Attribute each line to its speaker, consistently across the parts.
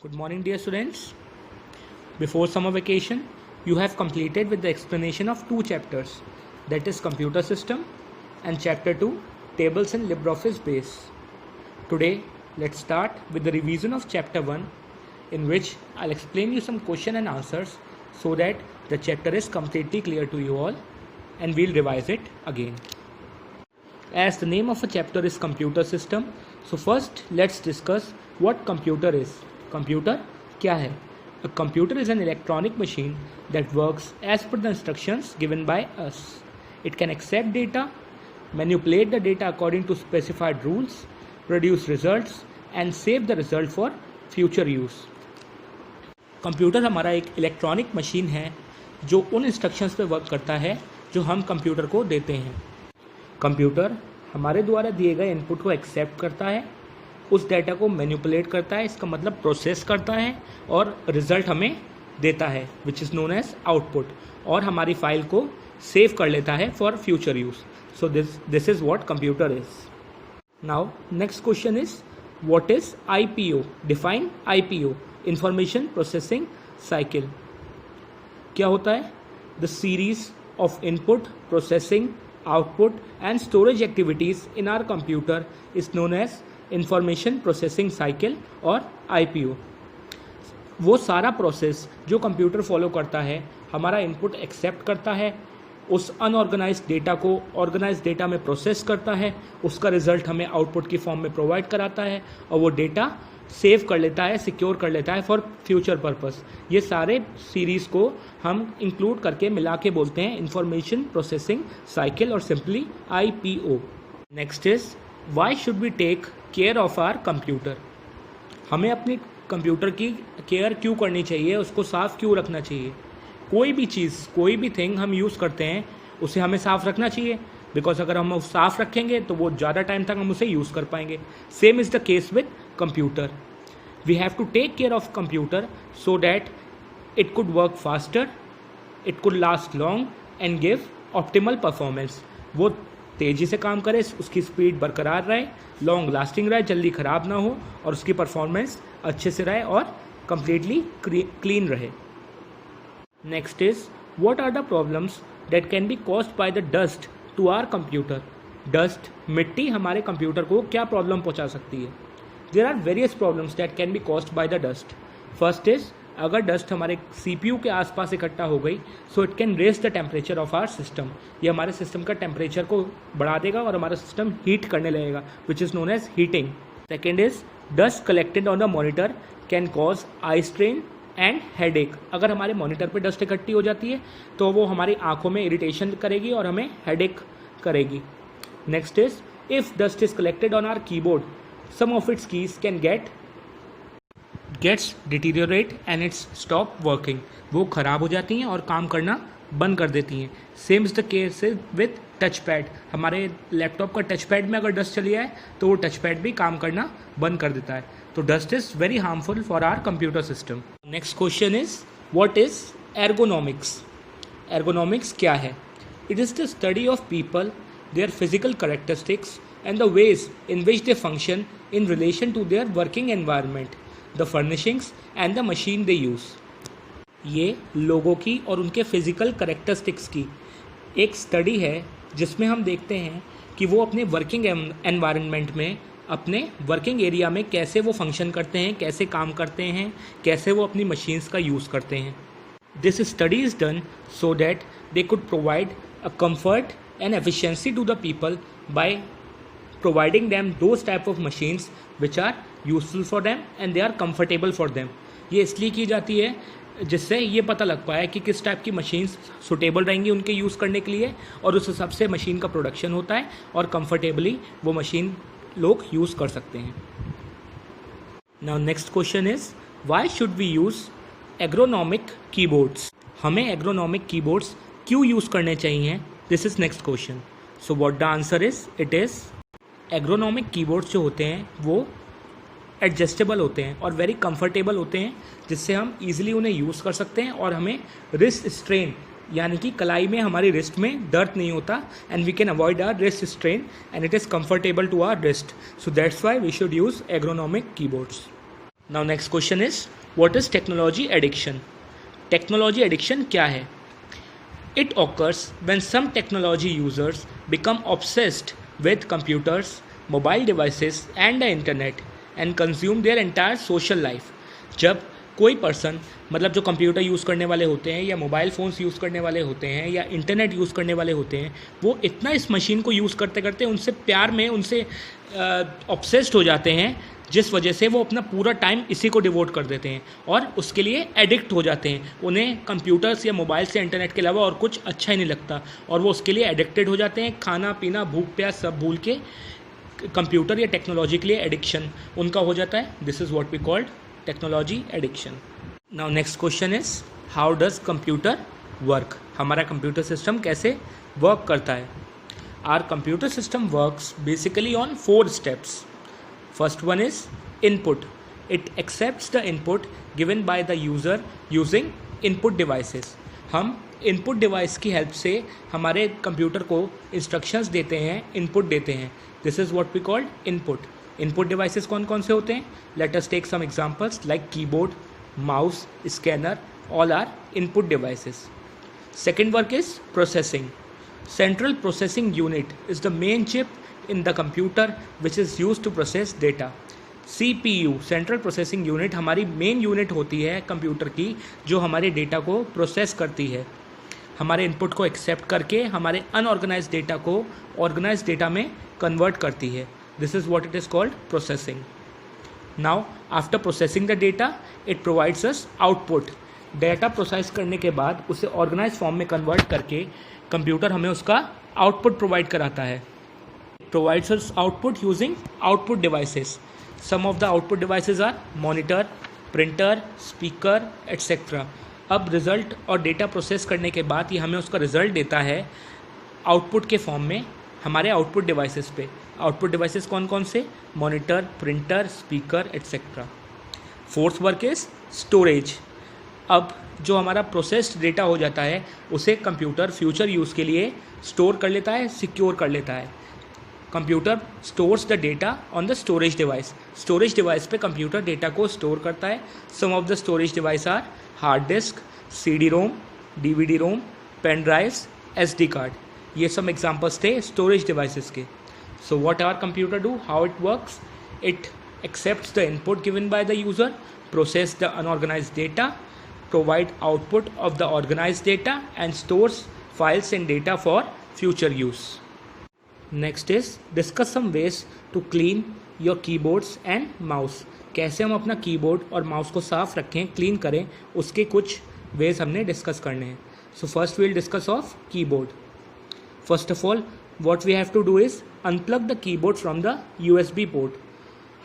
Speaker 1: Good morning, dear students. Before summer vacation, you have completed with the explanation of two chapters, that is Computer System and Chapter 2, Tables in LibreOffice Base. Today, let's start with the revision of Chapter 1, in which I'll explain you some question and answers so that the chapter is completely clear to you all, and we'll revise it again. As the name of a chapter is Computer System, so first let's discuss what computer is. Computer क्या है? A computer is an electronic machine that works as per the instructions given by us. It can accept data, manipulate the data according to specified rules, produce results and save the result for future use. Computer हमारा एक electronic machine है जो उन instructions पे work करता है जो हम कंप्यूटर को देते हैं. कंप्यूटर हमारे द्वारा दिए गए इनपुट को एक्सेप्ट करता है, उस डाटा को मैनिपुलेट करता है, इसका मतलब प्रोसेस करता है और रिजल्ट हमें देता है which is known as output, और हमारी फाइल को सेव कर लेता है for future use. So this is what computer is. Now next question is what is IPO. Define IPO, information processing cycle. क्या होता है? The series of input, processing, output and storage activities in our computer is known as information processing cycle और IPO. वो सारा process जो computer follow करता है, हमारा इनपुट एक्सेप्ट करता है, उस अनऑर्गेनाइज्ड डेटा को ऑर्गेनाइज्ड डेटा में प्रोसेस करता है, उसका रिजल्ट हमें आउटपुट की फॉर्म में प्रोवाइड कराता है और वो डेटा सेव कर लेता है, सिक्योर कर लेता है फॉर फ्यूचर पर्पस. ये सारे सीरीज़ को हम इंक्लूड करके मिला के बोलते हैं इंफॉर्मेशन प्रोसेसिंग साइकिल और simply IPO. Next is why should we take care of our computer. हमें अपनी कंप्यूटर की केयर क्यों करनी चाहिए, उसको साफ़ क्यों रखना चाहिए. कोई भी चीज़, कोई भी थिंग हम यूज़ करते हैं उसे हमें साफ़ रखना चाहिए, बिकॉज अगर हम साफ़ रखेंगे तो वो ज़्यादा टाइम तक हम उसे यूज़ कर पाएंगे. Same is the case with computer. We have to take care of computer so that it could work faster, it could last long and give optimal performance. वो तेज़ी से काम करे, उसकी स्पीड बरकरार रहे, लॉन्ग लास्टिंग रहे, जल्दी ख़राब ना हो और उसकी परफॉर्मेंस अच्छे से रहे और completely क्लीन रहे. Next is what are the problems that can be caused by the dust to our computer. Dust, मिट्टी हमारे कंप्यूटर को क्या प्रॉब्लम पहुंचा सकती है. There are various problems that can be caused by the dust. First is, अगर dust हमारे CPU के आसपास इकट्ठा हो गई, so it can raise the temperature of our system. ये हमारे सिस्टम का टेम्परेचर को बढ़ा देगा और हमारा सिस्टम हीट करने लगेगा which is known as heating. Second is, dust collected on the monitor can cause eye strain and headache. अगर हमारे मॉनिटर पे डस्ट इकट्ठी हो जाती है तो वो हमारी आँखों में इरिटेशन करेगी और हमें हेडेक करेगी. Next is, if dust is collected on our keyboard, some of its keys can gets deteriorate and it's stop working. वो ख़राब हो जाती हैं और काम करना बंद कर देती हैं. Same is the case with touch pad. हमारे लैपटॉप का टच पैड में अगर डस्ट चली जाए तो वो टच पैड भी काम करना बंद कर देता है. तो dust is very harmful for our computer system. Next question is what is ergonomics. Ergonomics क्या है? It is the study of people, their physical characteristics and the ways in which they function in relation to their working environment, the furnishings and the machine they use. ये लोगों की और उनके physical characteristics की एक study है जिसमें हम देखते हैं कि वो अपने वर्किंग एनवायरनमेंट में, अपने वर्किंग एरिया में कैसे वो फंक्शन करते हैं, कैसे काम करते हैं, कैसे वो अपनी मशीन्स का यूज़ करते हैं. This study is done so that they could provide a comfort and efficiency to the people by providing them those type of machines which are useful for them and they are comfortable for them. ये इसलिए की जाती है जिससे ये पता लग पाए कि किस टाइप की मशीन्स सुटेबल रहेंगी उनके यूज़ करने के लिए और उस हिसाब से मशीन का प्रोडक्शन होता है और कंफर्टेबली वो मशीन लोग यूज़ कर सकते हैं. Now next question is why should we use ergonomic keyboards. हमें एग्रोनॉमिक कीबोर्ड्स क्यों यूज़ करने चाहिए? This is next question. So what the answer is, it is ergonomic keyboards जो होते हैं वो एडजस्टेबल होते हैं और वेरी कंफर्टेबल होते हैं, जिससे हम इजीली उन्हें यूज़ कर सकते हैं और हमें रिस्ट स्ट्रेन यानी कि कलाई में, हमारी रिस्ट में दर्द नहीं होता and we can avoid our wrist strain and it is comfortable to our wrist. So that's why we should use ergonomic keyboards. Now next question is what is technology addiction. Technology addiction क्या है? It occurs when some technology users become obsessed with computers, mobile devices and the internet and consume their entire social life. जब कोई person मतलब जो computer use करने वाले होते हैं या मोबाइल फ़ोन्स यूज़ करने वाले होते हैं या इंटरनेट यूज़ करने वाले होते हैं, वो इतना इस मशीन को यूज़ करते करते उनसे प्यार में उनसे ऑब्सेस्ड हो जाते हैं, जिस वजह से वो अपना पूरा टाइम इसी को डिवोट कर देते हैं और उसके लिए एडिक्ट हो जाते हैं. उन्हें कंप्यूटर्स या मोबाइल से इंटरनेट के अलावा और कुछ अच्छा ही नहीं लगता और वो उसके लिए एडिक्टेड हो जाते हैं. खाना पीना भूख प्यास सब भूल के कंप्यूटर या टेक्नोलॉजी के लिए एडिक्शन उनका हो जाता है. This is what we called technology addiction. Now next question is how does computer work. हमारा कंप्यूटर सिस्टम कैसे वर्क करता है? Our computer system works basically on 4 steps. First one is input. It accepts the input given by the user using input devices. हम input device की help से हमारे computer को instructions देते हैं, इनपुट देते हैं. This is what we call input. Input devices कौन कौन से होते हैं? Let us take some examples like keyboard, mouse, scanner, all are input devices. Second work is processing. Central processing unit is the main chip in the computer which is used to process data. CPU Central Processing Unit हमारी main unit होती है computer की जो हमारे data को process करती है, हमारे इनपुट को एक्सेप्ट करके हमारे अनऑर्गेनाइज डेटा को ऑर्गेनाइज डेटा में कन्वर्ट करती है. This is what it is called processing. Now after processing the data it provides us output. Data process करने के बाद उसे ऑर्गेनाइज फॉर्म में कन्वर्ट करके कंप्यूटर हमें उसका आउटपुट प्रोवाइड कराता है. Provides us output using output devices. Some of the output devices are monitor, printer, speaker, etc. अब रिज़ल्ट और डेटा प्रोसेस करने के बाद ये हमें उसका रिज़ल्ट देता है आउटपुट के फॉर्म में हमारे आउटपुट डिवाइसेस पे. आउटपुट डिवाइसेस कौन कौन से? Monitor, printer, speaker etcetera. Fourth work is storage. अब जो हमारा प्रोसेस्ड डेटा हो जाता है उसे कंप्यूटर फ्यूचर यूज़ के लिए स्टोर कर लेता है, सिक्योर कर लेता है. Computer stores the data on the storage device. Storage device पे कंप्यूटर डेटा को स्टोर करता है. Some of the storage device are hard disk, CD ROM, DVD ROM, pen drives, SD card. ये सब एग्जांपल्स थे स्टोरेज डिवाइसेस के. So what our computer do, how it works? It accepts the input given by the user, process the unorganised data, provide output of the organised data and stores files and data for future use. Next is discuss some ways to clean your keyboards and mouse. कैसे हम अपना keyboard और mouse को साफ रखें, clean करें, उसके कुछ वेज हमने डिस्कस करने हैं. So first we will discuss of keyboard. First of all what we have to do is unplug the keyboard from the USB port.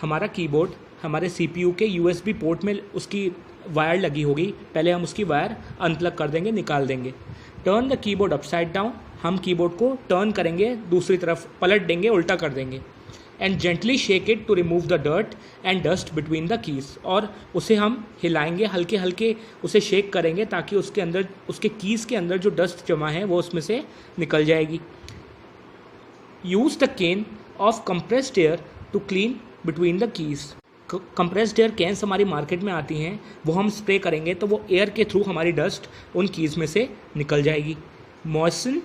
Speaker 1: हमारा कीबोर्ड हमारे CPU के USB पोर्ट में उसकी वायर लगी होगी, पहले हम उसकी वायर अनप्लग कर देंगे, निकाल देंगे. Turn the keyboard upside down. हम कीबोर्ड को टर्न करेंगे, दूसरी तरफ पलट देंगे, उल्टा कर देंगे. And gently shake it to remove the dirt and dust between the keys. और उसे हम हिलाएंगे, हल्के हल्के उसे शेक करेंगे ताकि उसके अंदर, उसके कीज़ के अंदर जो डस्ट जमा है वो उसमें से निकल जाएगी. Use the can of compressed air to clean between the keys. Compressed air cans हमारी मार्केट में आती हैं, वो हम स्प्रे करेंगे तो वो एयर के थ्रू हमारी डस्ट उन कीज़ में से निकल जाएगी. मॉइस्चन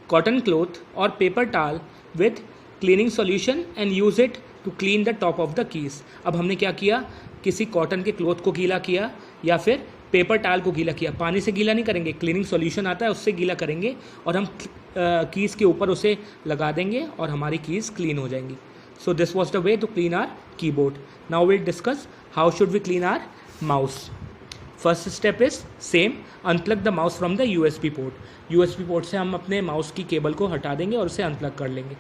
Speaker 1: कॉटन क्लॉथ और paper towel with cleaning solution and use it to clean the top of the keys. अब हमने क्या किया, किसी कॉटन के क्लॉथ को गीला किया या फिर पेपर टाल को गीला किया. पानी से गीला नहीं करेंगे, क्लीनिंग सॉल्यूशन आता है उससे गीला करेंगे और हम कीज़ के ऊपर उसे लगा देंगे और हमारी कीज़ क्लीन हो जाएंगी. So this was the way to clean our keyboard. Now will discuss how should we clean our mouse. First step is same, unplug the mouse from the USB port. USB port से हम अपने mouse की cable को हटा देंगे और उसे unplug कर लेंगे.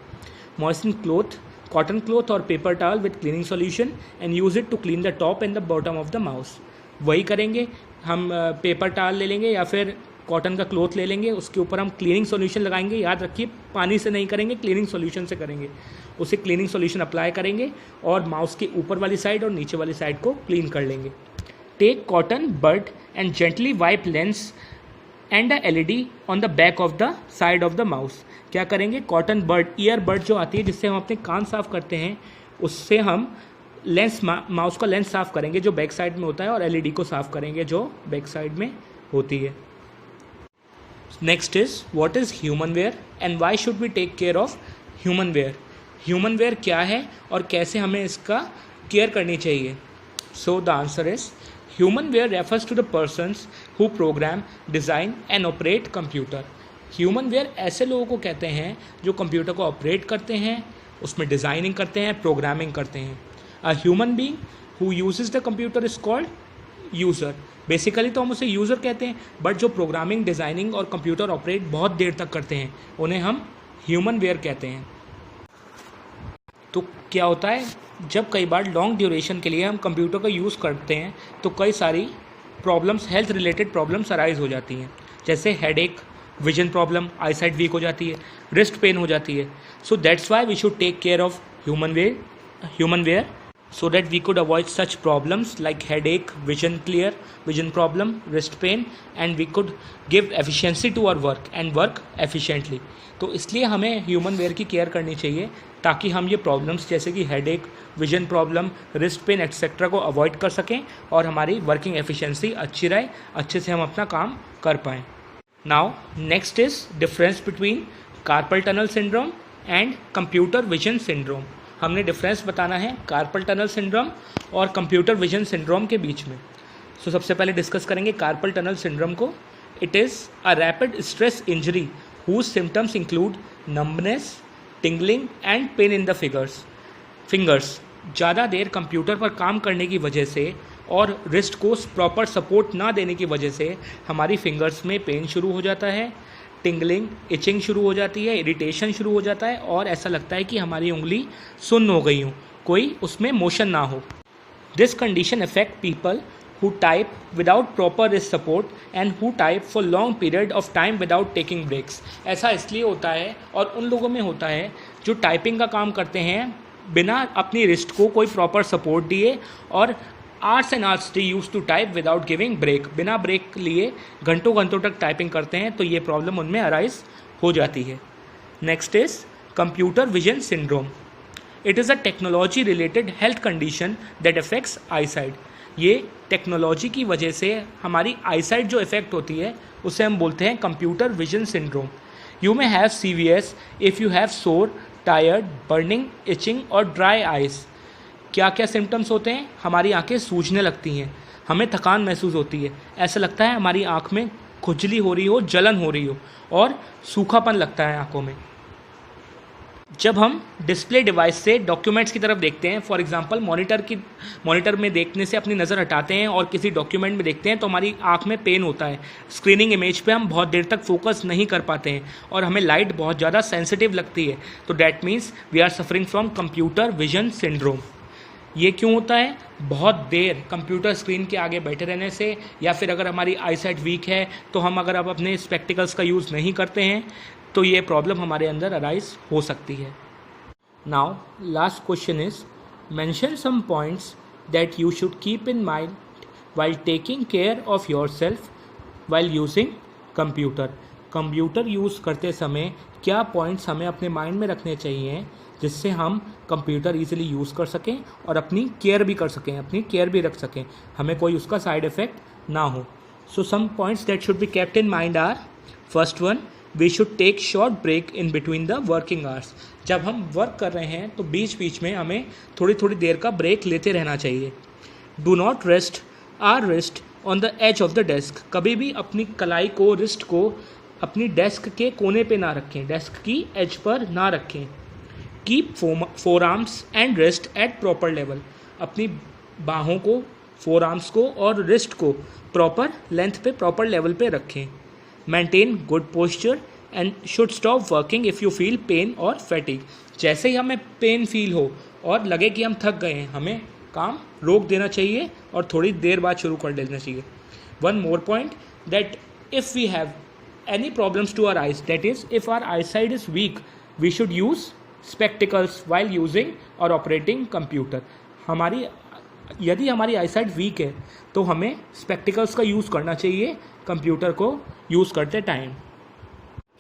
Speaker 1: मॉइस्चन क्लॉथ, कॉटन क्लॉथ और paper towel with cleaning solution and use it to clean the top and the bottom of the mouse. वही करेंगे, हम पेपर टावल ले लेंगे या फिर कॉटन का क्लॉथ ले लेंगे, उसके ऊपर हम क्लीनिंग सॉल्यूशन लगाएंगे. याद रखिए पानी से नहीं करेंगे, क्लीनिंग सॉल्यूशन से करेंगे. उसे क्लीनिंग सॉल्यूशन अप्लाई करेंगे और माउस की ऊपर वाली साइड और नीचे वाली साइड को क्लीन कर लेंगे. Take cotton bud and gently wipe lens and the LED on the back of the side of the mouse. क्या करेंगे, कॉटन बड, ईयर बड जो आती है जिससे हम अपने कान साफ करते हैं, उससे हम लेंस माउस का लेंस साफ़ करेंगे जो बैक साइड में होता है, और एलईडी को साफ़ करेंगे जो बैक साइड में होती है। Next is what is humanware and why should we take care of humanware. Humanware क्या है और कैसे हमें इसका केयर करनी चाहिए। So the answer is humanware refers to the persons who program, design and operate computer. Humanware ऐसे लोगों को कहते हैं जो कंप्यूटर को ऑपरेट करते हैं, उसमें डिज़ाइनिंग करते हैं, प्रोग्रामिंग करते हैं। A human being who uses the computer is called user. Basically तो हम उसे यूज़र कहते हैं, बट जो प्रोग्रामिंग, डिज़ाइनिंग और कंप्यूटर ऑपरेट बहुत देर तक करते हैं उन्हें हम ह्यूमन वेयर कहते हैं। तो क्या होता है, जब कई बार लॉन्ग ड्यूरेशन के लिए हम कंप्यूटर का यूज़ करते हैं तो कई सारी problems, health related problems arise हो जाती हैं, जैसे headache, vision problem, eyesight weak हो जाती है, रिस्ट पेन हो जाती है। So that's why we should take care of humanware so that we could avoid such problems like headache, vision problem, wrist pain, and we could give efficiency to our work and work efficiently। तो इसलिए हमें human where की care करनी चाहिए ताकि हम ये problems जैसे कि headache, vision problem, wrist pain etcetera को अवॉइड कर सकें और हमारी वर्किंग एफिशिएंसी अच्छी रहे, अच्छे से हम अपना काम कर पाएँ। Now next is difference between carpal tunnel syndrome and computer vision syndrome. हमने डिफरेंस बताना है कार्पल टनल सिंड्रोम और कंप्यूटर विजन सिंड्रोम के बीच में। सो सबसे पहले डिस्कस करेंगे कार्पल टनल सिंड्रोम को। It is a rapid stress injury whose symptoms include numbness, tingling and pain in the fingers. ज़्यादा देर कंप्यूटर पर काम करने की वजह से और रिस्ट को प्रॉपर सपोर्ट ना देने की वजह से हमारी फिंगर्स में पेन शुरू हो जाता है, टिंगलिंग, इचिंग शुरू हो जाती है, इरिटेशन शुरू हो जाता है और ऐसा लगता है कि हमारी उंगली सुन्न हो गई हो, कोई उसमें मोशन ना हो। This condition affect people who type without proper wrist support and who type for long period of time without taking breaks. ऐसा इसलिए होता है और उन लोगों में होता है जो टाइपिंग का काम करते हैं बिना अपनी रिस्ट को कोई प्रॉपर सपोर्ट दिए और hours and hours they use to type without giving break. बिना ब्रेक लिए घंटों घंटों तक टाइपिंग करते हैं तो ये प्रॉब्लम उनमें अराइज हो जाती है। Next is computer vision syndrome. It is a technology related health condition that affects eyesight. ये टेक्नोलॉजी की वजह से हमारी आईसाइट जो इफेक्ट होती है उसे हम बोलते हैं computer vision syndrome. You may have CVS if you have सोर, टायर्ड, बर्निंग, इचिंग और ड्राई आइज। क्या क्या सिम्टम्स होते हैं? हमारी आंखें सूजने लगती हैं, हमें थकान महसूस होती है, ऐसा लगता है हमारी आंख में खुजली हो रही हो, जलन हो रही हो और सूखापन लगता है आंखों में। जब हम डिस्प्ले डिवाइस से डॉक्यूमेंट्स की तरफ देखते हैं, फॉर एग्जांपल मॉनिटर में देखने से अपनी नज़र हटाते हैं और किसी डॉक्यूमेंट में देखते हैं तो हमारी आंख में पेन होता है। स्क्रीनिंग इमेज पे हम बहुत देर तक फोकस नहीं कर पाते हैं और हमें लाइट बहुत ज़्यादा सेंसिटिव लगती है, तो that means we are suffering from computer vision syndrome. ये क्यों होता है? बहुत देर कंप्यूटर स्क्रीन के आगे बैठे रहने से, या फिर अगर हमारी आईसाइट वीक है तो हम अगर अब अपने स्पेक्टिकल्स का यूज़ नहीं करते हैं तो ये प्रॉब्लम हमारे अंदर अराइज हो सकती है। Now last question is mention some points that you should keep in mind while taking care of yourself while using computer. Computer use करते समय क्या पॉइंट्स हमें अपने माइंड में रखने चाहिए जिससे हम कंप्यूटर ईजिली यूज़ कर सकें और अपनी केयर भी कर सकें, अपनी केयर भी रख सकें, हमें कोई उसका साइड इफ़ेक्ट ना हो। So some points that should be kept in mind are, first one, we should take short break in between the working hours. जब हम वर्क कर रहे हैं तो बीच बीच में हमें थोड़ी थोड़ी देर का ब्रेक लेते रहना चाहिए। Do not rest our wrist on the edge of the desk. कभी भी अपनी कलाई को, रिस्ट को अपनी डेस्क के कोने पे ना रखें, डेस्क की एज पर ना रखें। Keep forearms and wrist at proper level. अपनी बाहों को, फोर आर्म्स को और रिस्ट को प्रॉपर लेंथ पे, प्रॉपर लेवल पे रखें। Maintain good posture and should stop working if you feel pain और फैटिग। जैसे ही हमें पेन फील हो और लगे कि हम थक गए हैं, हमें काम रोक देना चाहिए और थोड़ी देर बाद शुरू कर देना चाहिए। One more point, that if we have any problems to our eyes, that is if our eyesight is weak, we should use spectacles while using or operating computer। यदि हमारी आईसाइट वीक है तो हमें स्पेक्टिकल्स का use करना चाहिए computer को use करते time.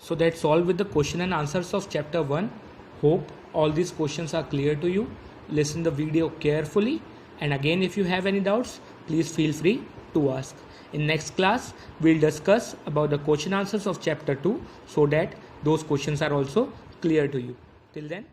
Speaker 1: So that's all with the question and answers of chapter 1। Hope all these questions are clear to you। listen the video carefully, and again if you have any doubts, please feel free to ask. In next class, we'll discuss about the question answers of chapter 2 so that those questions are also clear to you. Till then,